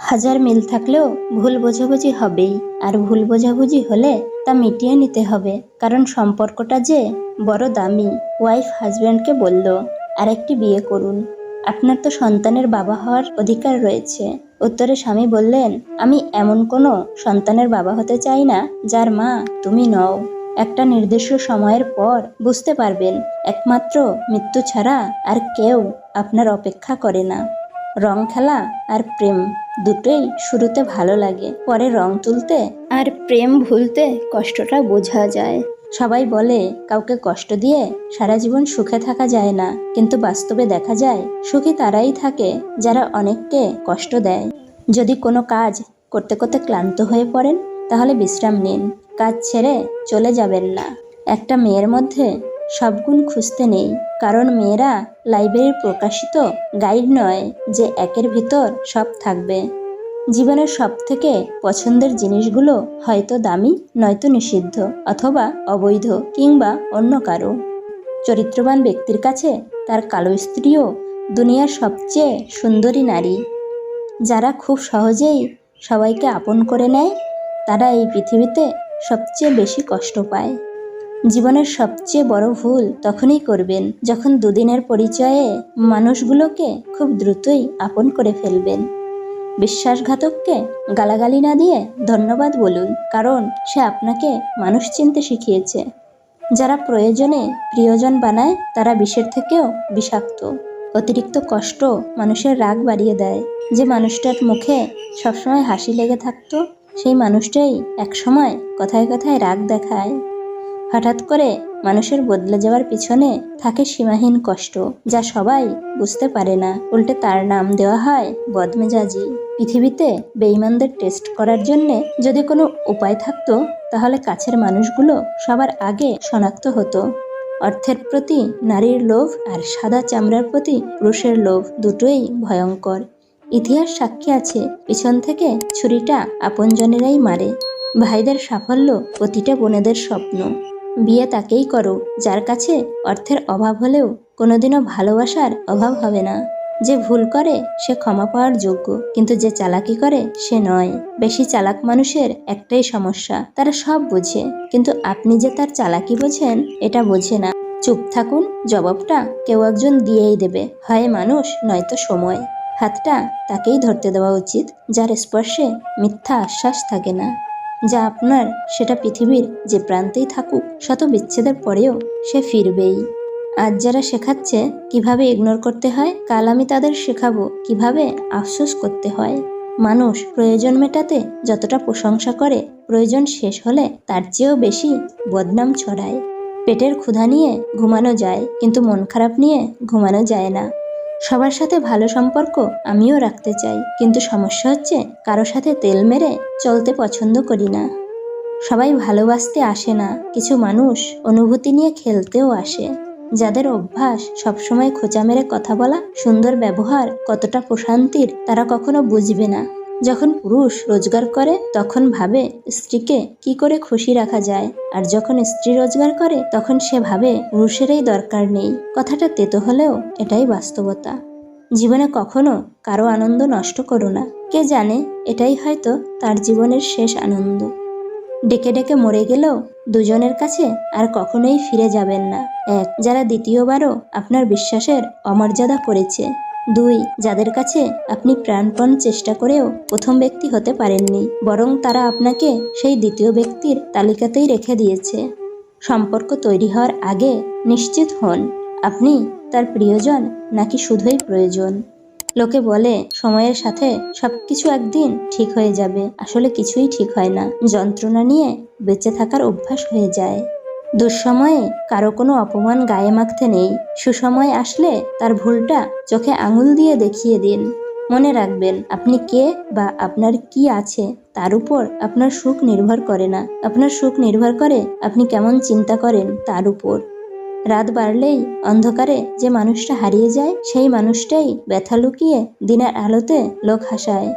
হাজার মিল থাকলেও ভুল বোঝাবুঝি হবেই, আর ভুল বোঝাবুঝি হলে তা মিটিয়ে নিতে হবে, কারণ সম্পর্কটা যে বড় দামি। ওয়াইফ হাজব্যান্ডকে বলল, আরেকটি বিয়ে করুন, আপনার তো সন্তানের বাবা হওয়ার অধিকার রয়েছে। উত্তরে স্বামী বললেন, আমি এমন কোনো সন্তানের বাবা হতে চাই না যার মা তুমি নও। একটা নির্দিষ্ট সময়ের পর বুঝতে পারবেন, একমাত্র মৃত্যু ছাড়া আর কেউ আপনার অপেক্ষা করে না। রং খেলা আর প্রেম দুটোই শুরুতে ভালো লাগে, পরে রং তুলতে আর প্রেম ভুলতে কষ্টটা বোঝা যায়। সবাই বলে কাউকে কষ্ট দিয়ে সারা জীবন সুখে থাকা যায় না, কিন্তু বাস্তবে দেখা যায় সুখী তারাই থাকে যারা অনেককে কষ্ট দেয়। যদি কোনো কাজ করতে করতে ক্লান্ত হয়ে পড়েন, তাহলে বিশ্রাম নিন, কাজ ছেড়ে চলে যাবেন না। একটা মেয়ের মধ্যে সব গুণ খুঁজতে নেই, কারণ মেয়েরা লাইব্রেরির প্রকাশিত গাইড নয় যে একের ভিতর সব থাকবে। জীবনের সব থেকে পছন্দের জিনিসগুলো হয়তো দামি, নয়তো নিষিদ্ধ, অথবা অবৈধ, কিংবা অন্য কারো। চরিত্রবান ব্যক্তির কাছে তার কালো স্ত্রীও দুনিয়ার সবচেয়ে সুন্দরী নারী। যারা খুব সহজেই সবাইকে আপন করে নেয়, তারা এই পৃথিবীতে সবচেয়ে বেশি কষ্ট পায়। জীবনের সবচেয়ে বড় ভুল তখনই করবেন যখন দুদিনের পরিচয়ে মানুষগুলোকে খুব দ্রুতই আপন করে ফেলবেন। বিশ্বাসঘাতককে গালাগালি না দিয়ে ধন্যবাদ বলুন, কারণ সে আপনাকে মানুষ চিনতে শিখিয়েছে। যারা প্রয়োজনে প্রিয়জন বানায়, তারা বিষের থেকেও বিষাক্ত। অতিরিক্ত কষ্ট মানুষের রাগ বাড়িয়ে দেয়। যে মানুষটার মুখে সবসময় হাসি লেগে থাকতো, সেই মানুষটাই একসময় কথায় কথায় রাগ দেখায়। হঠাৎ করে মানুষের বদলে যাওয়ার পিছনে থাকে সীমাহীন কষ্ট, যা সবাই বুঝতে পারে না। উল্টে তার নাম দেওয়া হয় বদমেজাজি। পৃথিবীতে বেঈমানদের টেস্ট করার জন্যে যদি কোনো উপায় থাকতো, তাহলে কাছের মানুষগুলো সবার আগে শনাক্ত হতো। অর্থের প্রতি নারীর লোভ আর সাদা চামড়ার প্রতি পুরুষের লোভ দুটোই ভয়ঙ্কর। ইতিহাস সাক্ষী আছে, পিছন থেকে ছুরিটা আপনজনেরাই মারে। ভাইদের সাফল্য প্রতিটা বোনেদের স্বপ্ন। বিয়ে তাকেই করো যার কাছে অর্থের অভাব হলেও কোনোদিনও ভালোবাসার অভাব হবে না। যে ভুল করে সে ক্ষমা পাওয়ার যোগ্য, কিন্তু যে চালাকি করে সে নয়। বেশি চালাক মানুষের একটাই সমস্যা, তারা সব বোঝে, কিন্তু আপনি যে তার চালাকি বোঝেন এটা বোঝে না। চুপ থাকুন, জবাবটা কেউ একজন দিয়েই দেবে, হয় মানুষ নয়তো সময়। হাতটা তাকেই ধরতে দেওয়া উচিত যার স্পর্শে মিথ্যা আশ্বাস থাকে না। যা আপনার সেটা পৃথিবীর যে প্রান্তেই থাকুক, শত বিচ্ছেদের পরেও সে ফিরবেই। আজ যারা শেখাচ্ছে কিভাবে ইগনোর করতে হয়, কাল আমি তাদের শেখাবো কিভাবে আফসোস করতে হয়। মানুষ প্রয়োজন মেটাতে যতটা প্রশংসা করে, প্রয়োজন শেষ হলে তার চেয়েও বেশি বদনাম ছড়ায়। পেটের ক্ষুধা নিয়ে ঘুমানো যায়, কিন্তু মন খারাপ নিয়ে ঘুমানো যায় না। সবার সাথে ভালো সম্পর্ক আমিও রাখতে চাই, কিন্তু সমস্যা হচ্ছে কারো সাথে তেল মেরে চলতে পছন্দ করি না। সবাই ভালোবাসতে আসে না, কিছু মানুষ অনুভূতি নিয়ে খেলতেও আসে। যাদের অভ্যাস সবসময় খোঁচা মেরে কথা বলা, সুন্দর ব্যবহার কতটা প্রশান্তির তারা কখনো বুঝবে না। যখন পুরুষ রোজগার করে তখন ভাবে স্ত্রীকে কি করে খুশি রাখা যায়, আর যখন স্ত্রী রোজগার করে তখন সে ভাবে পুরুষেরই দরকার নেই। কথাটা তেতো হলেও এটাই বাস্তবতা। জীবনে কখনো কারো আনন্দ নষ্ট করো না, কে জানে এটাই হয়তো তার জীবনের শেষ আনন্দ। ডেকে ডেকে মরে গেলেও দুজনের কাছে আর কখনোই ফিরে যাবেন না। 1. যারা দ্বিতীয়বারও আপনার বিশ্বাসের অমর্যাদা করেছে। 2. যাদের কাছে আপনি প্রাণপণ চেষ্টা করেও প্রথম ব্যক্তি হতে পারেননি, বরং তারা আপনাকে সেই দ্বিতীয় ব্যক্তির তালিকাতেই রেখে দিয়েছে। সম্পর্ক তৈরি হওয়ার আগে নিশ্চিত হন আপনি তার প্রিয়জন নাকি শুধুই প্রয়োজন। লোকে বলে সময়ের সাথে সবকিছু একদিন ঠিক হয়ে যাবে, আসলে কিছুই ঠিক হয় না। যন্ত্রণা নিয়ে বেঁচে থাকার অভ্যাস হয়ে যায়। দুঃসময়ে কারো কোনো অপমান গায়ে মাখতে নেই, সুসময় আসলে তার ভুলটা চোখে আঙুল দিয়ে দেখিয়ে দিন। মনে রাখবেন, আপনি কে বা আপনার কি আছে তার উপর আপনার সুখ নির্ভর করে না, আপনার সুখ নির্ভর করে আপনি কেমন চিন্তা করেন তার উপর। রাত বাড়লেই অন্ধকারে যে মানুষটা হারিয়ে যায়, সেই মানুষটাই ব্যথা লুকিয়ে দিনের আলোতে লোক হাসায়।